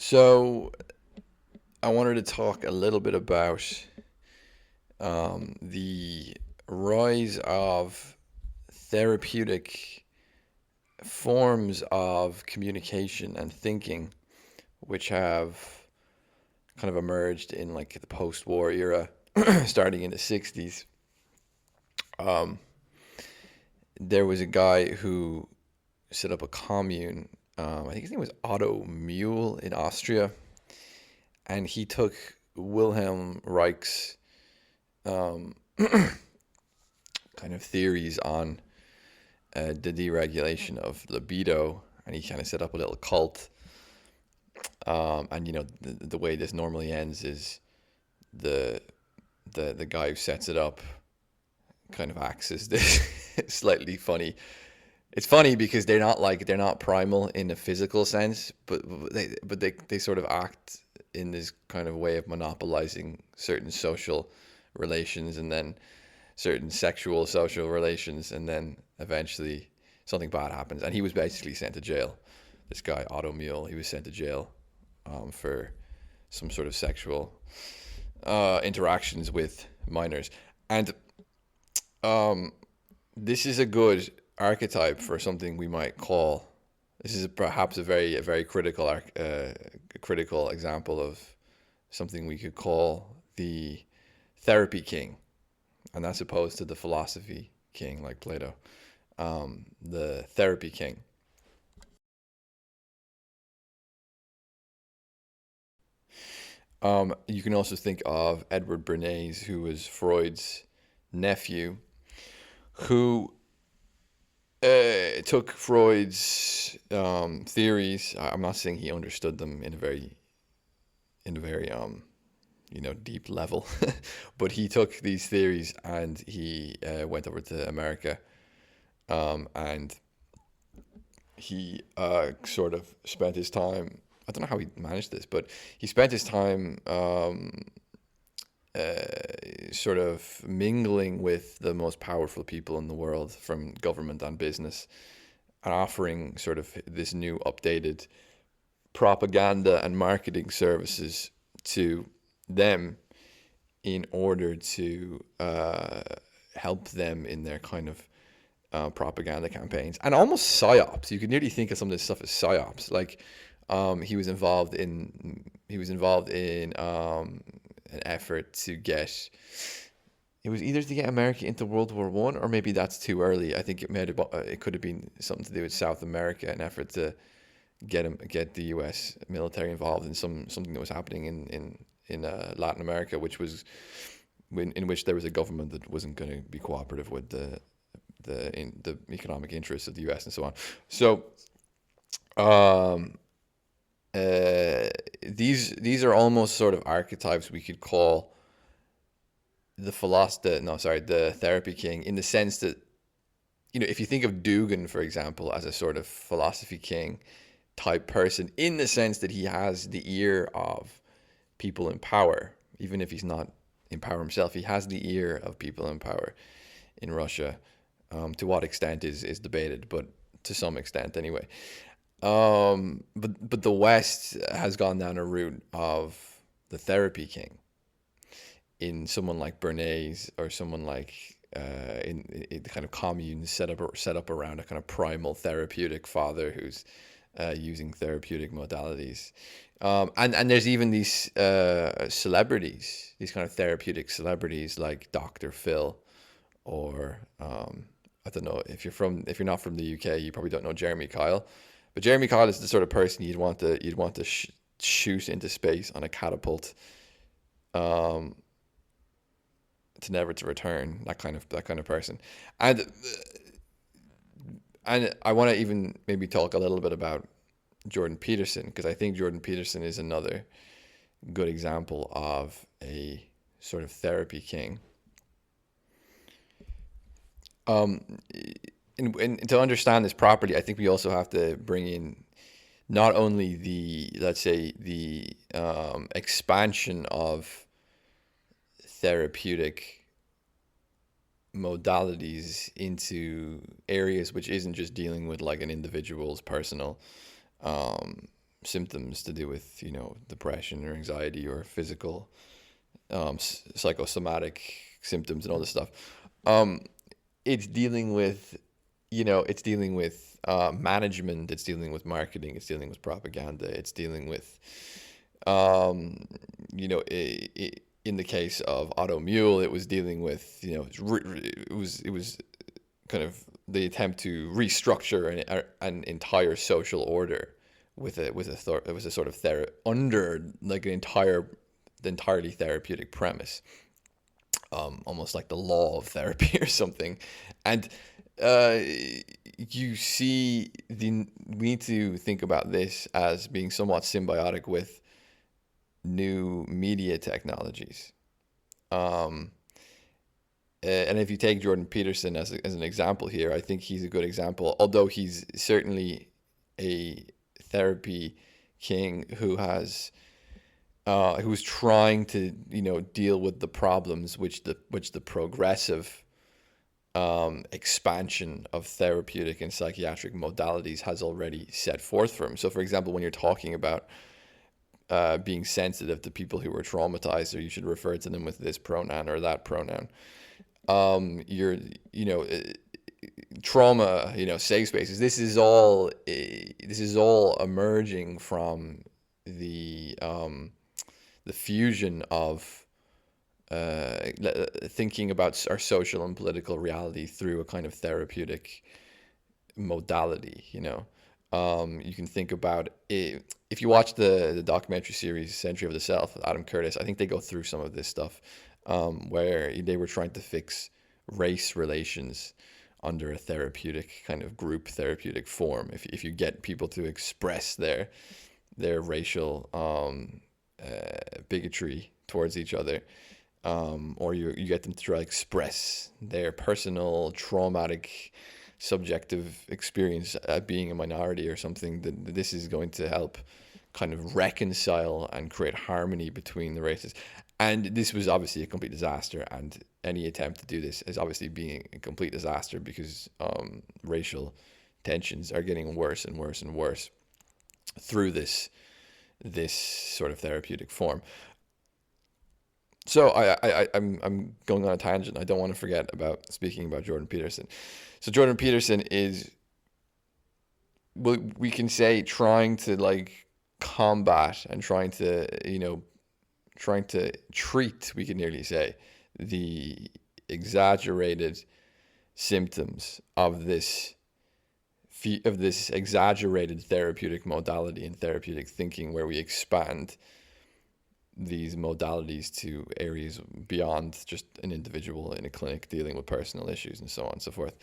So I wanted to talk a little bit about the rise of therapeutic forms of communication and thinking, which have kind of emerged in like the post-war era, starting in the 60s. Um, there was a guy who set up a commune. I think his name was Otto Mule in Austria, and he took Wilhelm Reich's um, kind of theories on the deregulation of libido, and he kind of set up a little cult. And the way this normally ends is the the guy who sets it up kind of acts as this slightly funny. It's funny because they're not primal in a physical sense, but they sort of act in this kind of way of monopolizing certain social relations, and then certain sexual social relations, and then eventually something bad happens, and he was basically sent to jail. This guy Otto Mule, he was sent to jail for some sort of sexual interactions with minors, and um, this is a good archetype for something we might call. This is perhaps a very critical example of something we could call the therapy king, and that's opposed to the philosophy king like Plato. The therapy king. You can also think of Edward Bernays, who was Freud's nephew, who took Freud's theories. I'm not saying he understood them in a very deep level, but he took these theories and he went over to America, and he sort of spent his time. I don't know how he managed this, but he spent his time sort of mingling with the most powerful people in the world from government and business, and offering sort of this new updated propaganda and marketing services to them in order to help them in their kind of propaganda campaigns and almost psyops. You could nearly think of some of this stuff as psyops. Like he was involved in an effort to get. It was either to get America into World War I, or maybe that's too early. I think it could have been something to do with South America, an effort to get the U.S. military involved in something that was happening in Latin America, in which there was a government that wasn't going to be cooperative with the economic interests of the U.S. and so on. So um, these are almost sort of archetypes we could call the therapy king, in the sense that, if you think of Dugan, for example, as a sort of philosophy king type person, in the sense that he has the ear of people in power, even if he's not in power himself, he has the ear of people in power in Russia. To what extent is debated, but to some extent anyway. But the West has gone down a route of the therapy king in someone like Bernays, or someone like in the kind of communes set up around a kind of primal therapeutic father who's using therapeutic modalities. And there's even these celebrities, these kind of therapeutic celebrities like Dr. Phil, or I don't know, if you're not from the UK, you probably don't know Jeremy Kyle, but Jeremy Kyle is the sort of person you'd want to shoot into space on a catapult, um, to never to return. That kind of person, and I want to even maybe talk a little bit about Jordan Peterson, because I think Jordan Peterson is another good example of a sort of therapy king. Um, and to understand this properly, I think we also have to bring in not only let's say, the expansion of therapeutic modalities into areas which isn't just dealing with like an individual's personal um, symptoms to do with, depression or anxiety or physical, psychosomatic symptoms and all this stuff. Um, it's dealing with, management. It's dealing with marketing. It's dealing with propaganda. It's dealing with, um, in the case of Otto Mule, it was dealing with, it was kind of the attempt to restructure an entire social order it was a sort of under like the entirely therapeutic premise, almost like the law of therapy or something. And uh, you see, we need to think about this as being somewhat symbiotic with new media technologies. Um, and if you take Jordan Peterson as an example here, I think he's a good example. Although he's certainly a therapy king who's trying to deal with the problems which the progressive expansion of therapeutic and psychiatric modalities has already set forth for him. So, for example, when you're talking about being sensitive to people who were traumatized, or you should refer to them with this pronoun or that pronoun. You're, trauma, safe spaces. This is all emerging from the fusion of thinking about our social and political reality through a kind of therapeutic modality. You can think about it. If you watch the documentary series Century of the Self with Adam Curtis, I think they go through some of this stuff, where they were trying to fix race relations under a therapeutic kind of group therapeutic form. If you get people to express their racial bigotry towards each other, or you get them to try to express their personal traumatic subjective experience at being a minority or something, that this is going to help kind of reconcile and create harmony between the races. And this was obviously a complete disaster, and any attempt to do this is obviously being a complete disaster, because racial tensions are getting worse and worse and worse through this sort of therapeutic form. So I'm going on a tangent. I don't want to forget about speaking about Jordan Peterson. So Jordan Peterson is, we can say, trying to like combat and trying to treat, we can nearly say, the exaggerated symptoms of this exaggerated therapeutic modality and therapeutic thinking, where we expand these modalities to areas beyond just an individual in a clinic dealing with personal issues and so on and so forth.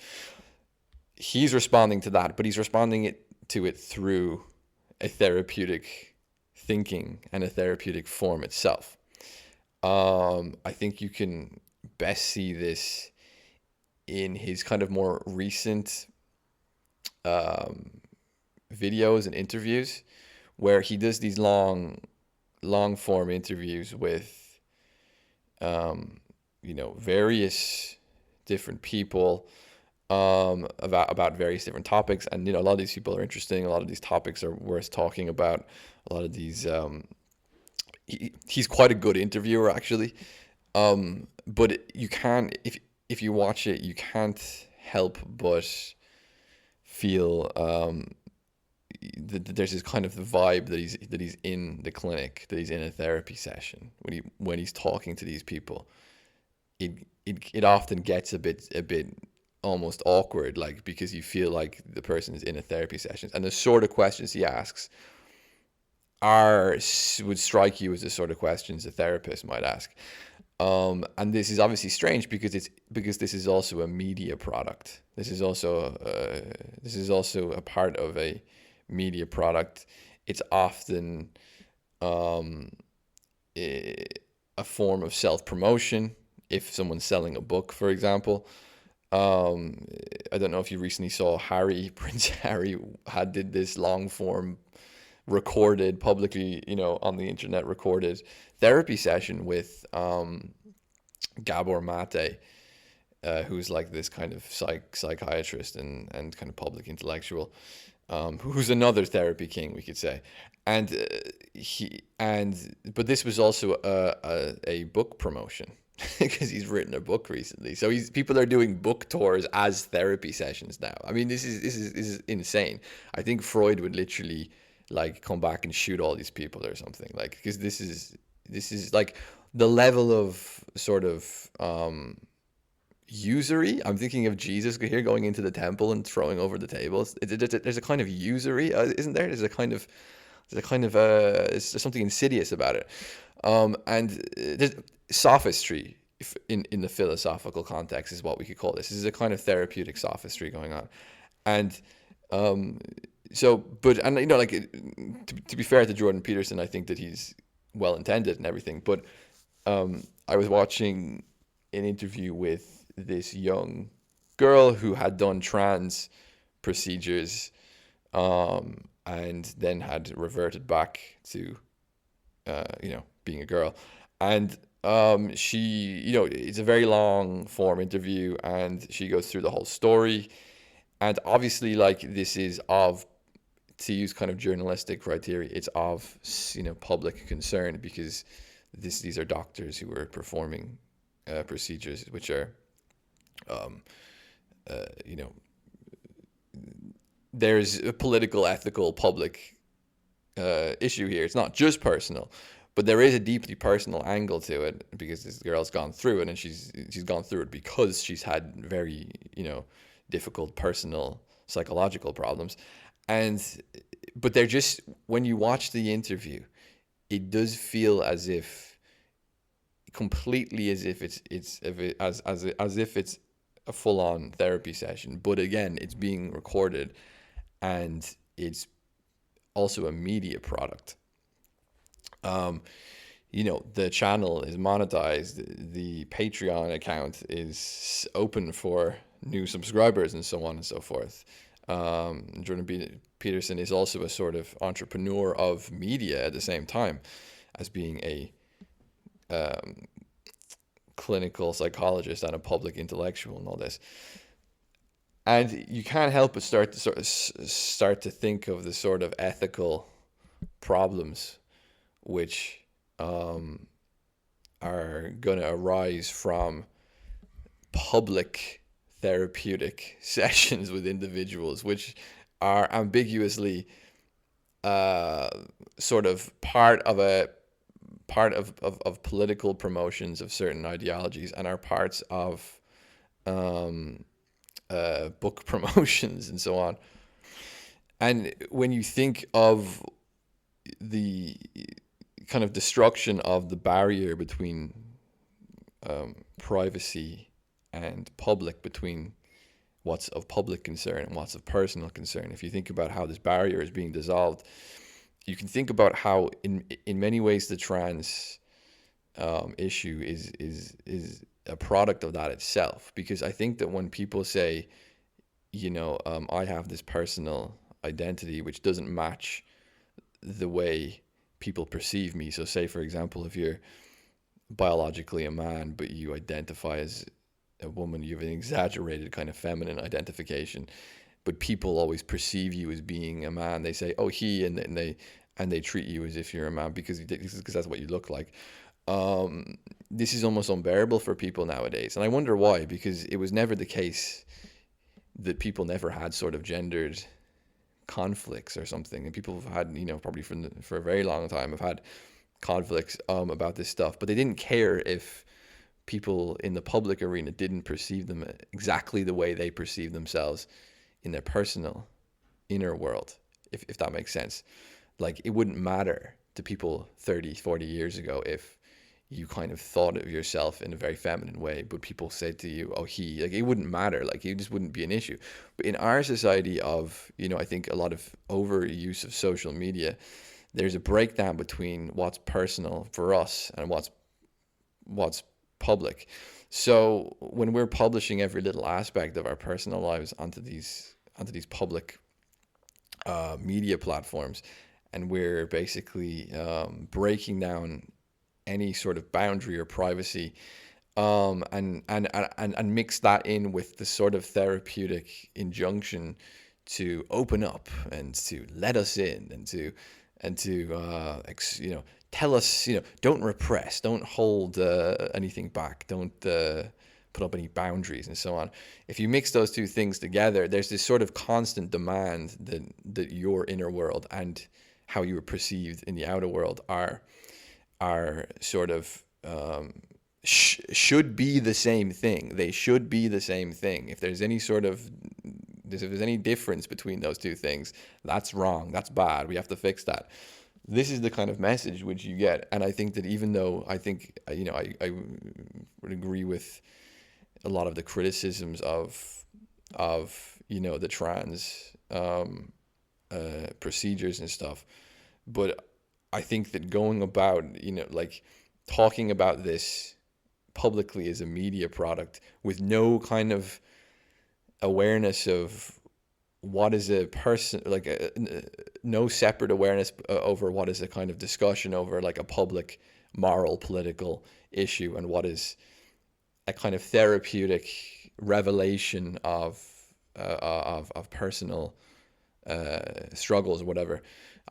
He's responding to that, but he's responding to it through a therapeutic thinking and a therapeutic form itself. I think you can best see this in his kind of more recent videos and interviews, where he does these long form interviews with various different people, about various different topics. And a lot of these people are interesting, a lot of these topics are worth talking about, a lot of these he's quite a good interviewer, actually. But you can't, if you watch it, you can't help but feel there's this kind of vibe that he's in the clinic, that he's in a therapy session when he's talking to these people. It often gets a bit almost awkward, like, because you feel like the person is in a therapy session, and the sort of questions he asks would strike you as the sort of questions a therapist might ask. And this is obviously strange, because this is also a media product. This is also a part of a media product. It's often a form of self-promotion. If someone's selling a book, for example, I don't know if you recently saw Prince Harry did this long form recorded publicly, on the internet, recorded therapy session with Gabor Mate, who's like this kind of psychiatrist and kind of public intellectual. who's another therapy king, we could say, and but this was also a book promotion because he's written a book recently. So people are doing book tours as therapy sessions now. I mean, this is insane. I think Freud would literally like come back and shoot all these people or something, like, because this is like the level of sort of usury. I'm thinking of Jesus here going into the temple and throwing over the tables. There's a kind of usury, isn't there? There's something insidious about it, and there's sophistry in the philosophical context is what we could call this. This is a kind of therapeutic sophistry going on, and and like, to be fair to Jordan Peterson, I think that he's well intended and everything, but I was watching an interview with this young girl who had done trans procedures, and then had reverted back to being a girl, and she, it's a very long form interview, and she goes through the whole story, and obviously, like, this is of, to use kind of journalistic criteria, it's of public concern, because these are doctors who are performing procedures which are you know there's a political, ethical, public issue here. It's not just personal, but there is a deeply personal angle to it, because this girl's gone through it, and she's gone through it because she's had very difficult personal psychological problems, and but they're just, when you watch the interview, it does feel as if, completely as if as if it's a full-on therapy session, but again, it's being recorded, and it's also a media product. The channel is monetized, the Patreon account is open for new subscribers, and so on and so forth. Jordan Peterson is also a sort of entrepreneur of media at the same time as being a clinical psychologist and a public intellectual and all this. And you can't help but start to think of the sort of ethical problems which are going to arise from public therapeutic sessions with individuals, which are ambiguously sort of part of political promotions of certain ideologies, and are parts of book promotions and so on. And when you think of the kind of destruction of the barrier between privacy and public, between what's of public concern and what's of personal concern, if you think about how this barrier is being dissolved, you can think about how in many ways the trans issue is a product of that itself. Because I think that when people say, I have this personal identity which doesn't match the way people perceive me. So say, for example, if you're biologically a man but you identify as a woman, you have an exaggerated kind of feminine identification, but people always perceive you as being a man. They say, "Oh, he," and they treat you as if you're a man because that's what you look like. This is almost unbearable for people nowadays, and I wonder why. Because it was never the case that people never had sort of gendered conflicts or something, and people have had, probably for a very long time, have had conflicts about this stuff, but they didn't care if people in the public arena didn't perceive them exactly the way they perceive themselves in their personal inner world, if that makes sense. Like, it wouldn't matter to people 30, 40 years ago if you kind of thought of yourself in a very feminine way, but people said to you, "Oh, he," like, it wouldn't matter. Like, it just wouldn't be an issue. But in our society of, I think a lot of overuse of social media, there's a breakdown between what's personal for us and what's public. So when we're publishing every little aspect of our personal lives onto these public media platforms, and we're basically breaking down any sort of boundary or privacy, and mix that in with the sort of therapeutic injunction to open up and to let us in and to tell us, don't repress, don't hold anything back, don't put up any boundaries and so on. If you mix those two things together, there's this sort of constant demand that your inner world and how you are perceived in the outer world are sort of should be the same thing. They should be the same thing. If there's any difference between those two things, that's wrong. That's bad. We have to fix that. This is the kind of message which you get. And I think that even though I think, I would agree with a lot of the criticisms of the trans procedures and stuff, but I think that going about, like talking about this publicly as a media product with no kind of awareness of what is a person, like no separate awareness over what is a kind of discussion over like a public moral political issue and what is a kind of therapeutic revelation of personal struggles or whatever,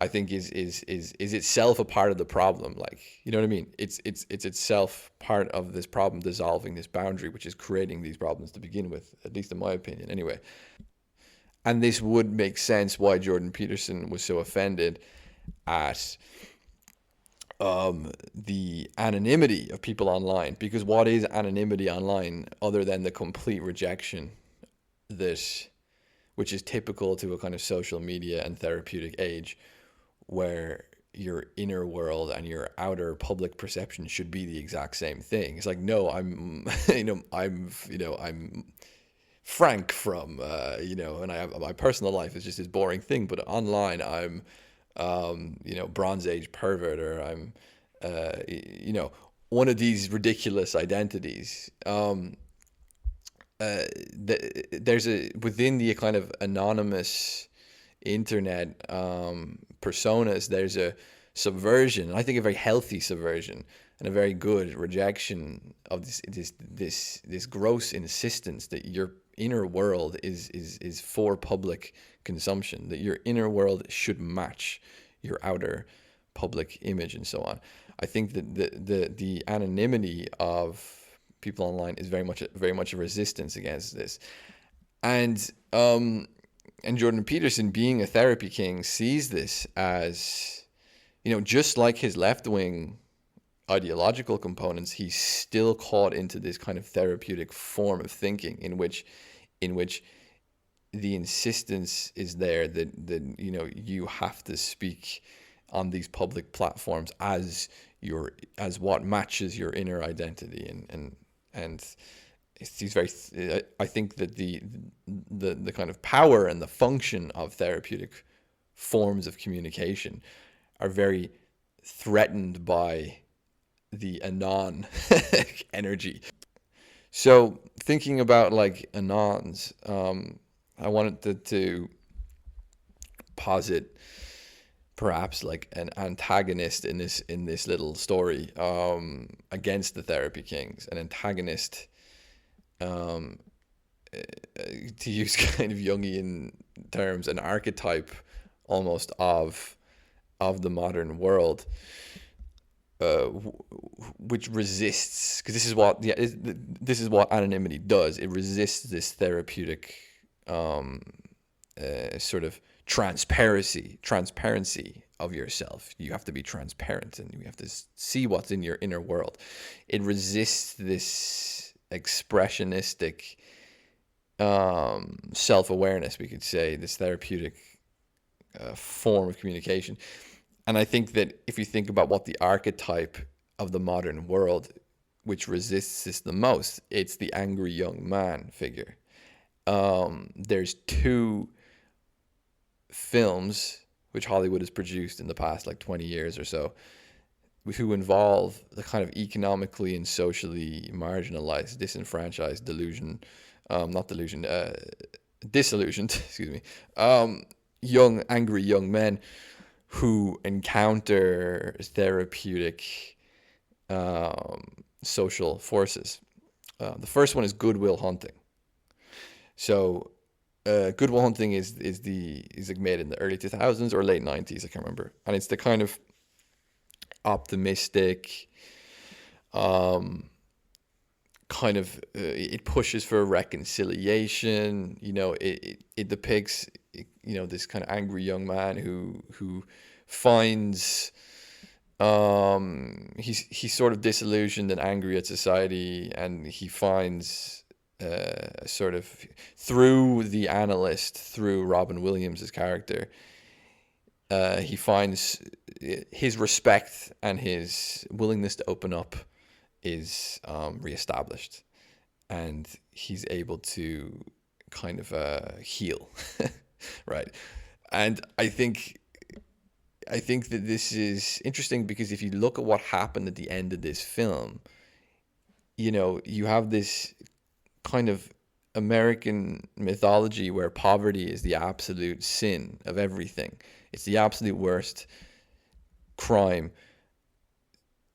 I think is itself a part of the problem. Like, you know what I mean? It's itself part of this problem, dissolving this boundary, which is creating these problems to begin with, at least in my opinion, anyway. And this would make sense why Jordan Peterson was so offended at the anonymity of people online, because what is anonymity online other than the complete rejection which is typical to a kind of social media and therapeutic age, where your inner world and your outer public perception should be the exact same thing. It's like, no, I'm I'm Frank from and I have my personal life is just this boring thing, but online I'm Bronze Age pervert, or I'm one of these ridiculous identities. There's within the kind of anonymous internet personas, there's a subversion, I think a very healthy subversion and a very good rejection of this gross insistence that your inner world is for public consumption, that your inner world should match your outer public image and so on. I think that the anonymity of people online is very much a resistance against this. And Jordan Peterson, being a therapy king, sees this as, just like his left-wing ideological components, he's still caught into this kind of therapeutic form of thinking in which the insistence is there that you have to speak on these public platforms as what matches your inner identity, and it's very. I think that the kind of power and the function of therapeutic forms of communication are very threatened by the anon energy. So thinking about like anons, I wanted to posit perhaps like an antagonist in this little story against the therapy kings. An antagonist, to use kind of Jungian terms, an archetype almost of the modern world, which resists, because this is what anonymity does. It resists this therapeutic sort of transparency of yourself. You have to be transparent and you have to see what's in your inner world. It resists this expressionistic self-awareness, we could say, this therapeutic form of communication. And I think that if you think about what the archetype of the modern world which resists this the most, it's the angry young man figure. There's two films which Hollywood has produced in the past like 20 years or so, who involve the kind of economically and socially marginalized, disenfranchised, disillusioned, excuse me, angry young men who encounter therapeutic social forces. The first one is Good Will Hunting. So Good Will Hunting is like made in the early 2000s or late 90s, I can't remember, and it's the kind of optimistic, um, kind of it pushes for reconciliation. It depicts this kind of angry young man who finds, he's sort of disillusioned and angry at society, and he finds, sort of through the analyst, through Robin Williams' character, he finds his respect and his willingness to open up is, reestablished, and he's able to kind of heal, right? And I think that this is interesting because if you look at what happened at the end of this film, you have this kind of American mythology where poverty is the absolute sin of everything. It's the absolute worst crime,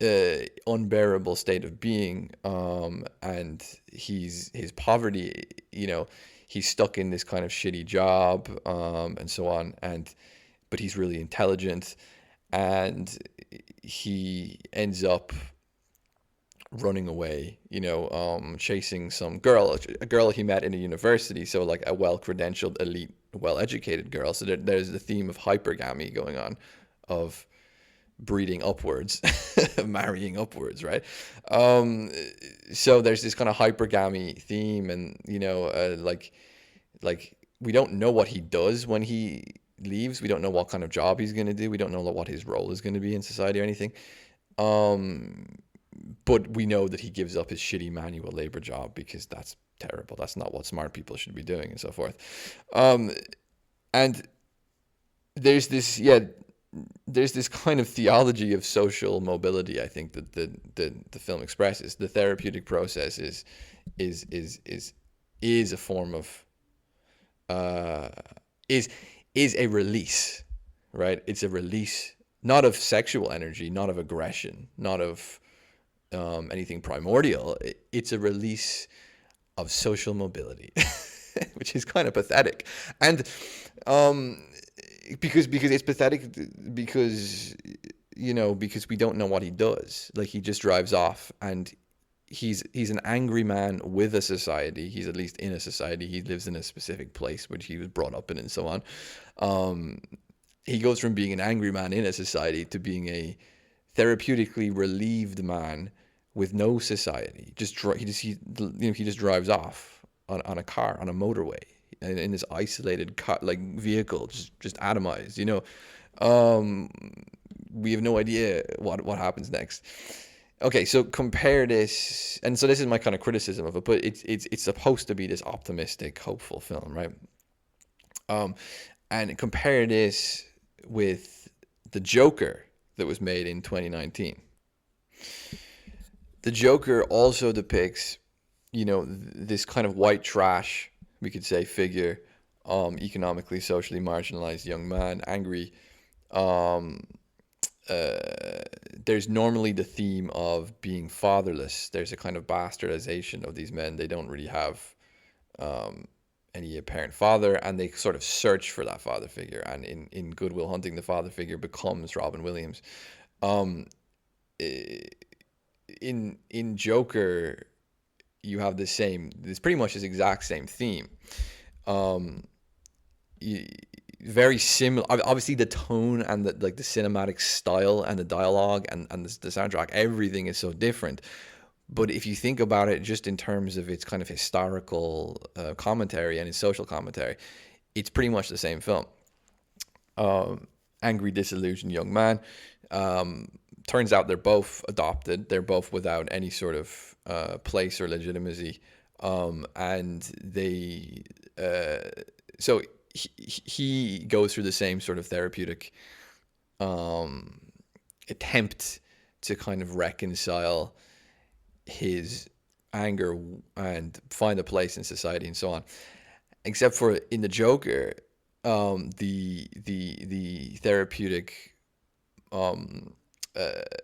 unbearable state of being. And his poverty, he's stuck in this kind of shitty job, and so on. But he's really intelligent, and he ends up running away, chasing some girl, a girl he met in a university. So like a well-credentialed, elite, well-educated girl. So there's the theme of hypergamy going on, of breeding upwards, marrying upwards, right? Um, so there's this kind of hypergamy theme, and like we don't know what he does when he leaves. We don't know what kind of job he's going to do. We don't know what his role is going to be in society or anything. Um, but we know that he gives up his shitty manual labor job because that's terrible. That's not what smart people should be doing, and so forth. Um, and there's this, yeah, there's this kind of theology of social mobility. I think that the film expresses. The therapeutic process is is is is a form of, uh, is is a release, right? It's a release, not of sexual energy, not of aggression, not of, anything primordial. It's a release of social mobility, which is kind of pathetic, and, um, because it's pathetic, because because we don't know what he does. Like, he just drives off, and he's an angry man with a society. He's at least in a society. He lives in a specific place which he was brought up in, and so on. Um, he goes from being an angry man in a society to being a therapeutically relieved man with no society. He just drives off on a car, on a motorway, in this isolated car, like, vehicle, just atomized. Um, we have no idea what happens next. Okay, so compare this, and so this is my kind of criticism of it, but it's supposed to be this optimistic, hopeful film, right? Um, and compare this with the Joker that was made in 2019. The Joker also depicts, this kind of white trash, we could say, figure, economically, socially marginalized young man, angry. Um, there's normally the theme of being fatherless. There's a kind of bastardization of these men. They don't really have, um, any apparent father, and they sort of search for that father figure. And in Good Will Hunting, the father figure becomes Robin Williams. Um, in Joker, you have this pretty much this exact same theme. Um, Very similar. Obviously, the tone and the cinematic style and the dialogue and the soundtrack, everything is so different. But if you think about it just in terms of its kind of historical, commentary and its social commentary, it's pretty much the same film. Um, Angry, disillusioned young man. Um, Turns out they're both adopted. They're both without any sort of, place or legitimacy. And uh, so he goes through the same sort of therapeutic, um, attempt to kind of reconcile his anger and find a place in society, and so on. Except for in the Joker, the therapeutic, um,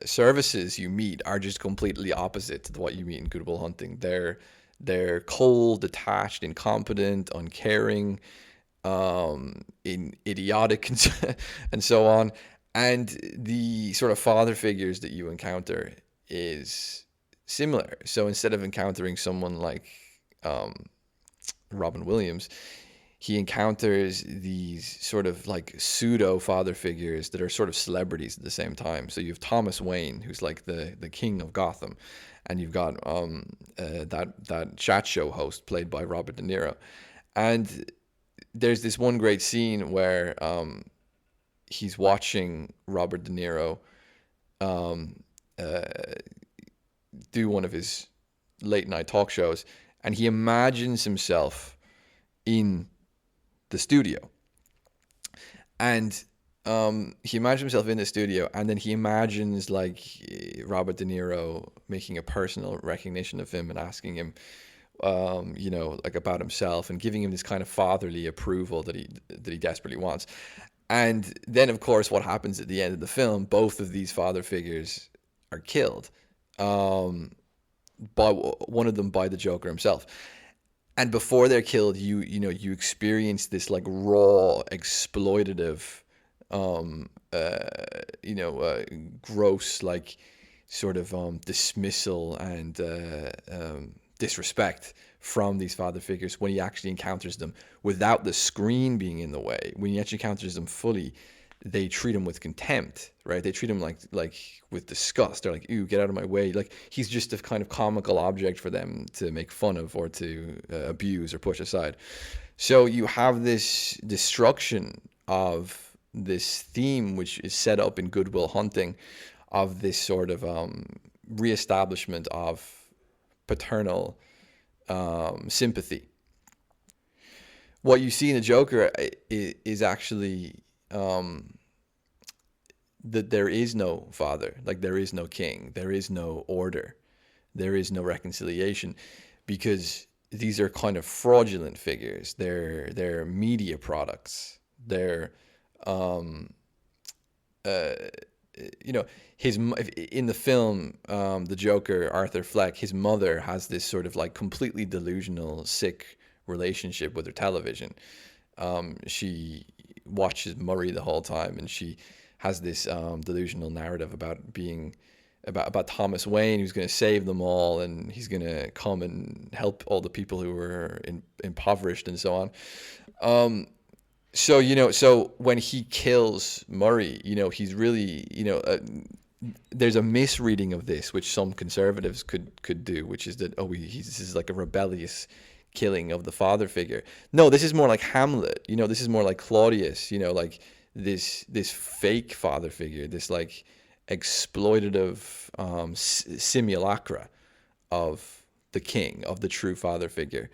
services you meet are just completely opposite to what you meet in Good Will Hunting. They're cold, detached, incompetent, uncaring, idiotic, and so on. And the sort of father figures that you encounter is similar. So instead of encountering someone like um, Robin Williams, he encounters these sort of like pseudo father figures that are sort of celebrities at the same time. So you have Thomas Wayne, who's like the king of Gotham, and you've got that chat show host played by Robert De Niro, and there's this one great scene where he's watching Robert De Niro um, uh, do one of his late night talk shows, and he imagines himself in the studio. And he imagines himself in the studio, and then he imagines like Robert De Niro making a personal recognition of him and asking him, like about himself and giving him this kind of fatherly approval that he desperately wants. And then, of course, what happens at the end of the film? Both of these father figures are killed, by one of them by the Joker himself. And before they're killed, you experience this like raw, exploitative, gross like sort of dismissal and disrespect from these father figures when he actually encounters them without the screen being in the way. When he actually encounters them fully, they treat him with contempt, right? They treat him like with disgust. They're like, "Ew, get out of my way!" Like he's just a kind of comical object for them to make fun of or to abuse or push aside. So you have this destruction of this theme, which is set up in Good Will Hunting, of this sort of reestablishment of paternal sympathy. What you see in the Joker is actually that there is no father, like there is no king, there is no order, there is no reconciliation, because these are kind of fraudulent figures. They're media products. They're his in the film, the Joker, Arthur Fleck, his mother has this sort of like completely delusional, sick relationship with her television. She watches Murray the whole time, and she has this delusional narrative about being about Thomas Wayne, who's going to save them all, and he's going to come and help all the people who were impoverished and so on. So when he kills Murray, he's really, there's a misreading of this, which some conservatives could do, which is that, this is like a rebellious killing of the father figure. No, this is more like Hamlet. This is more like Claudius. Like this fake father figure, this like exploitative simulacra of the king, of the true father figure,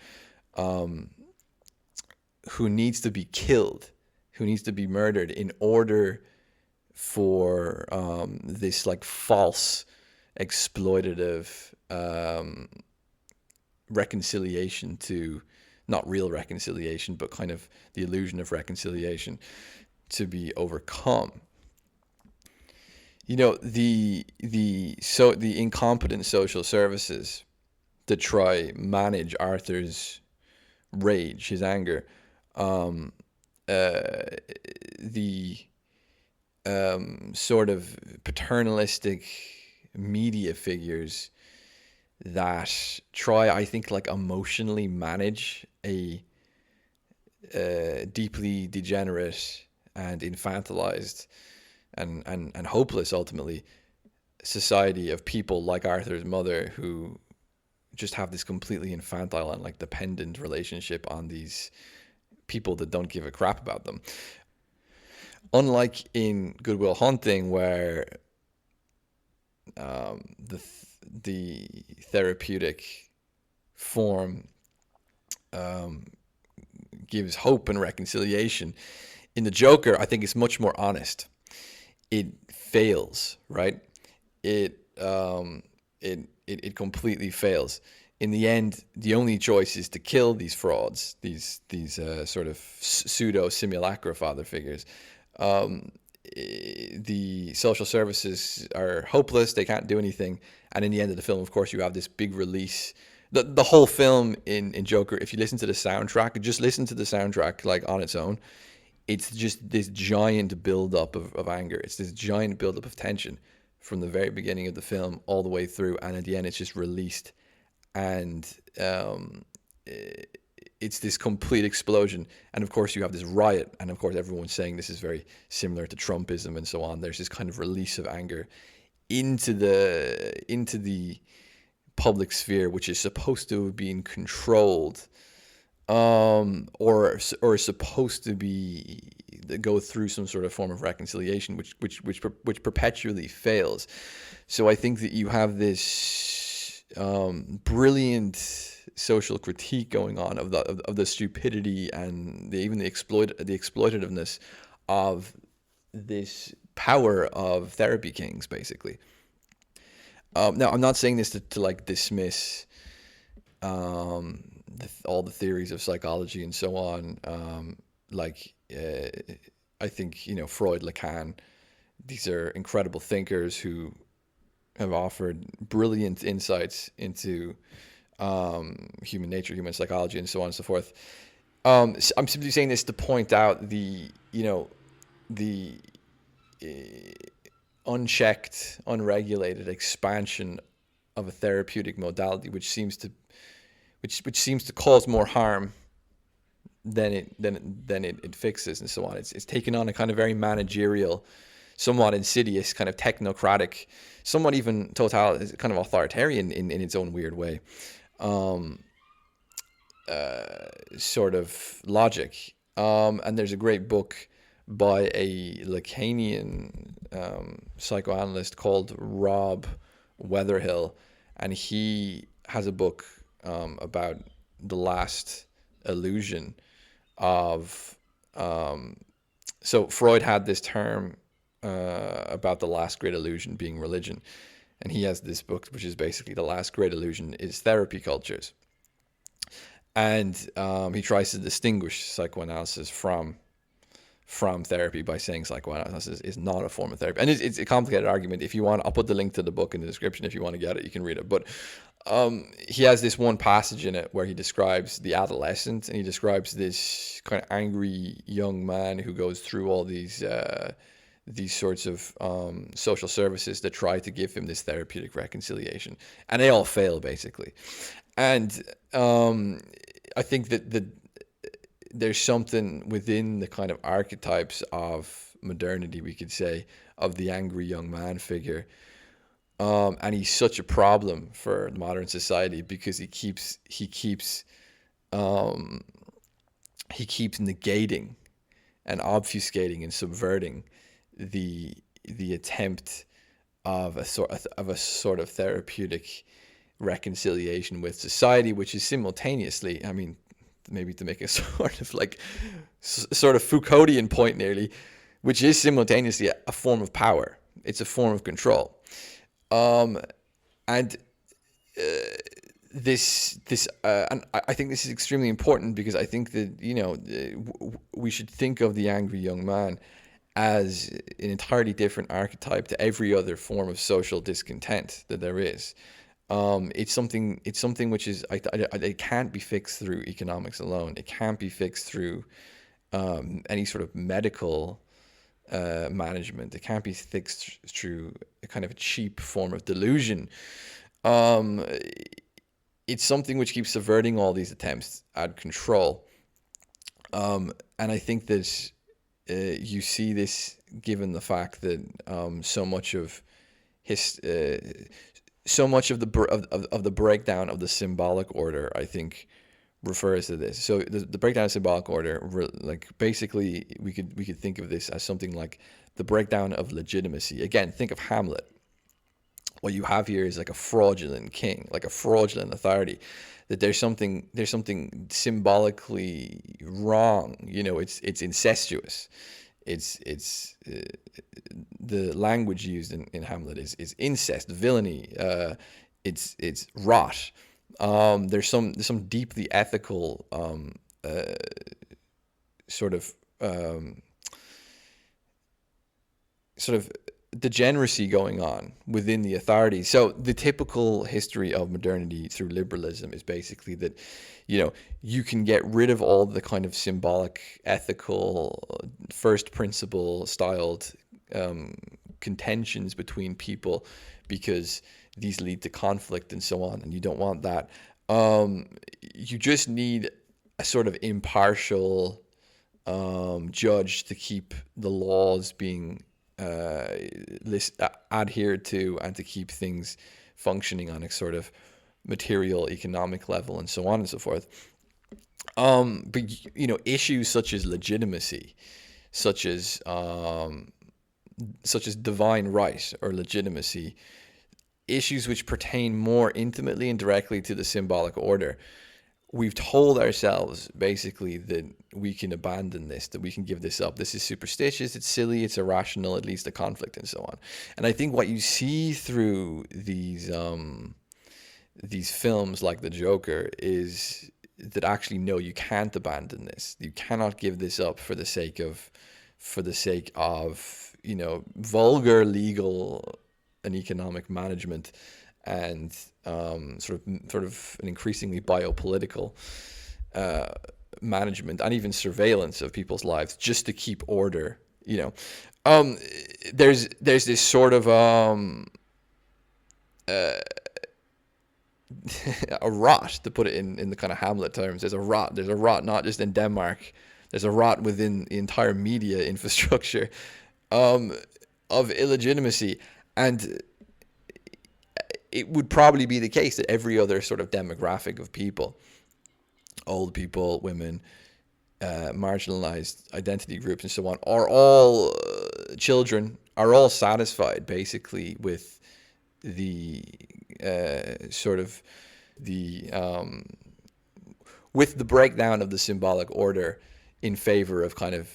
who needs to be killed, who needs to be murdered in order for this like false, exploitative reconciliation to, not real reconciliation, but kind of the illusion of reconciliation to be overcome. The incompetent social services that try manage Arthur's rage, his anger, the sort of paternalistic media figures that try, I think, like emotionally manage a deeply degenerate and infantilized and hopeless, ultimately, society of people like Arthur's mother, who just have this completely infantile and like dependent relationship on these people that don't give a crap about them. Unlike in Good Will Hunting, where the therapeutic form gives hope and reconciliation, in the Joker, I think it's much more honest. It fails, right? It completely fails. In the end, the only choice is to kill these frauds, these sort of pseudo simulacra father figures. The social services are hopeless; they can't do anything. And in the end of the film, of course, you have this big release The whole film in Joker, if you listen to the soundtrack, just listen to the soundtrack like on its own, it's just this giant buildup of anger. It's this giant buildup of tension from the very beginning of the film all the way through, and at the end, it's just released, and it's this complete explosion. And of course, you have this riot, and of course, everyone's saying this is very similar to Trumpism and so on. There's this kind of release of anger into the public sphere, which is supposed to have been controlled, or supposed to be go through some sort of form of reconciliation, which perpetually fails. So I think that you have this brilliant social critique going on of the stupidity and even the exploitativeness of this power of therapy kings, basically. Now, I'm not saying this to like dismiss all the theories of psychology and so on. I think, Freud, Lacan, these are incredible thinkers who have offered brilliant insights into human nature, human psychology, and so on and so forth. I'm simply saying this to point out the unchecked, unregulated expansion of a therapeutic modality, which seems to cause more harm than it fixes, and so on. It's taken on a kind of very managerial, somewhat insidious, kind of technocratic, somewhat even total, kind of authoritarian in its own weird way, sort of logic. And there's a great book by a Lacanian psychoanalyst called Rob Weatherhill, and he has a book about the last illusion of. So Freud had this term about the last great illusion being religion, and he has this book which is basically the last great illusion is therapy cultures, and he tries to distinguish psychoanalysis from therapy by saying psychoanalysis is not a form of therapy. And it's a complicated argument. If you want, I'll put the link to the book in the description. If you want to get it, you can read it. But he has this one passage in it where he describes the adolescent, and he describes this kind of angry young man who goes through all these sorts of social services that try to give him this therapeutic reconciliation, and they all fail basically. And I think that there's something within the kind of archetypes of modernity, we could say, of the angry young man figure. And he's such a problem for modern society because he keeps negating and obfuscating and subverting the attempt of a sort of therapeutic reconciliation with society, which is simultaneously, I mean, maybe to make a sort of Foucauldian point nearly, which is simultaneously a form of power. It's a form of control. And I think this is extremely important because I think that, we should think of the angry young man as an entirely different archetype to every other form of social discontent that there is. It's something which is, it can't be fixed through economics alone. It can't be fixed through any sort of medical management. It can't be fixed through a kind of a cheap form of delusion. It's something which keeps subverting all these attempts at control. And I think that you see this given the fact that so much of the breakdown of the symbolic order, I think, refers to this. So the breakdown of symbolic order, basically, we could think of this as something like the breakdown of legitimacy. Again, think of Hamlet. What you have here is like a fraudulent king, like a fraudulent authority. That there's something symbolically wrong. It's incestuous. It's the language used in Hamlet is incest, villainy. It's rot. There's some deeply ethical sort of degeneracy going on within the authority. So the typical history of modernity through liberalism is basically that, you can get rid of all the kind of symbolic, ethical, first principle styled contentions between people, because these lead to conflict and so on, and you don't want that. You just need a sort of impartial judge to keep the laws being adhered to, and to keep things functioning on a sort of material economic level and so on and so forth. But issues such as legitimacy, such as divine right or legitimacy, issues which pertain more intimately and directly to the symbolic order, we've told ourselves basically that we can abandon this, that we can give this up. This is superstitious, it's silly, it's irrational, it leads to conflict and so on. And I think what you see through these films like The Joker is that actually, no, you can't abandon this. You cannot give this up for the sake of vulgar legal and economic management, and sort of an increasingly biopolitical management and even surveillance of people's lives, just to keep order. There's this sort of a rot, to put it in the kind of Hamlet terms. There's a rot not just in Denmark. There's a rot within the entire media infrastructure of illegitimacy. And it would probably be the case that every other sort of demographic of people, old people, women, marginalized identity groups and so on, are all children, are all satisfied basically with the with the breakdown of the symbolic order in favor of kind of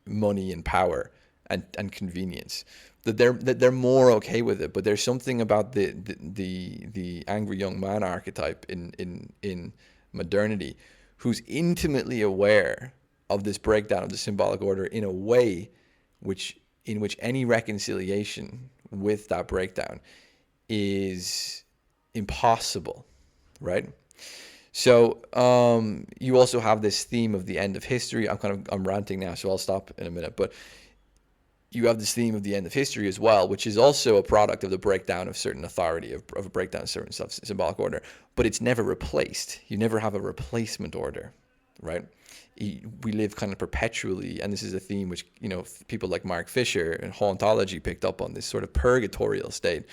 money and power and convenience. That they're more okay with it. But there's something about the angry young man archetype in modernity, who's intimately aware of this breakdown of the symbolic order in a way in which any reconciliation with that breakdown is impossible, right? So you also have this theme of the end of history. I'm ranting now, so I'll stop in a minute. But you have this theme of the end of history as well, which is also a product of the breakdown of certain authority, of a breakdown of certain symbolic order. But it's never replaced. You never have a replacement order, right? We live kind of perpetually, and this is a theme which, people like Mark Fisher and hauntology picked up on, this sort of purgatorial state,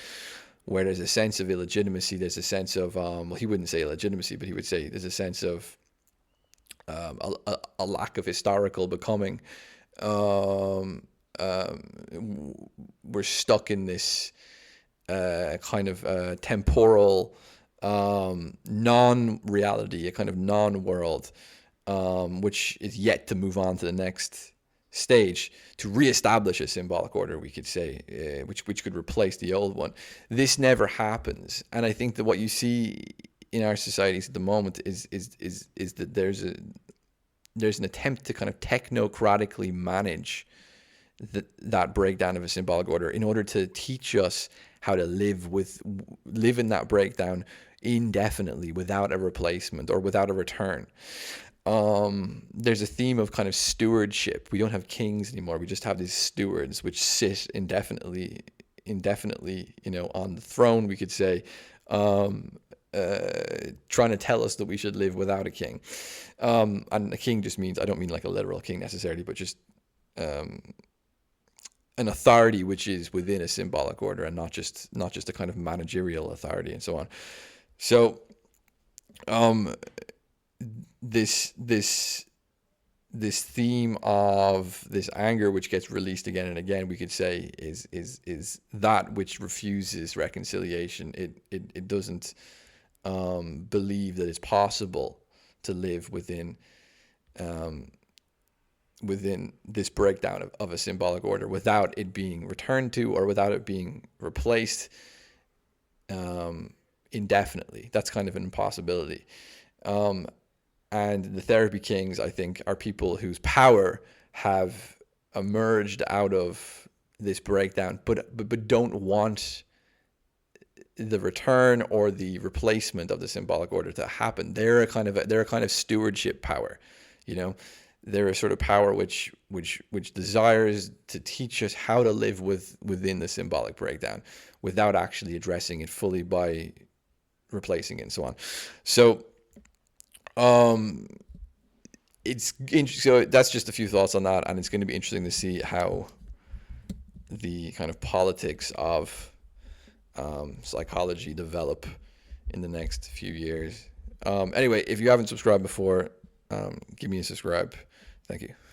where there's a sense of illegitimacy, there's a sense of, he wouldn't say illegitimacy, but he would say there's a sense of a lack of historical becoming. We're stuck in this kind of temporal non-reality, a kind of non-world, which is yet to move on to the next stage to reestablish a symbolic order, we could say, which could replace the old one. This never happens, and I think that what you see in our societies at the moment is that there's an attempt to kind of technocratically manage that breakdown of a symbolic order in order to teach us how to live in that breakdown indefinitely, without a replacement or without a return. There's a theme of kind of stewardship. We don't have kings anymore. We just have these stewards which sit indefinitely, on the throne, we could say, trying to tell us that we should live without a king. And a king just means, I don't mean like a literal king necessarily, but just an authority which is within a symbolic order, and not just a kind of managerial authority and so on. So this theme of this anger which gets released again and again, we could say is that which refuses reconciliation. It doesn't believe that it's possible to live within this breakdown of a symbolic order without it being returned to, or without it being replaced indefinitely. That's kind of an impossibility. And the therapy kings, I think, are people whose power have emerged out of this breakdown, but don't want the return or the replacement of the symbolic order to happen. They're a kind of stewardship power, you know. They're a sort of power which desires to teach us how to live within the symbolic breakdown without actually addressing it fully by replacing it and so on. So it's so that's just a few thoughts on that, and it's going to be interesting to see how the kind of politics of psychology develop in the next few years. Anyway, if you haven't subscribed before, give me a subscribe. Thank you.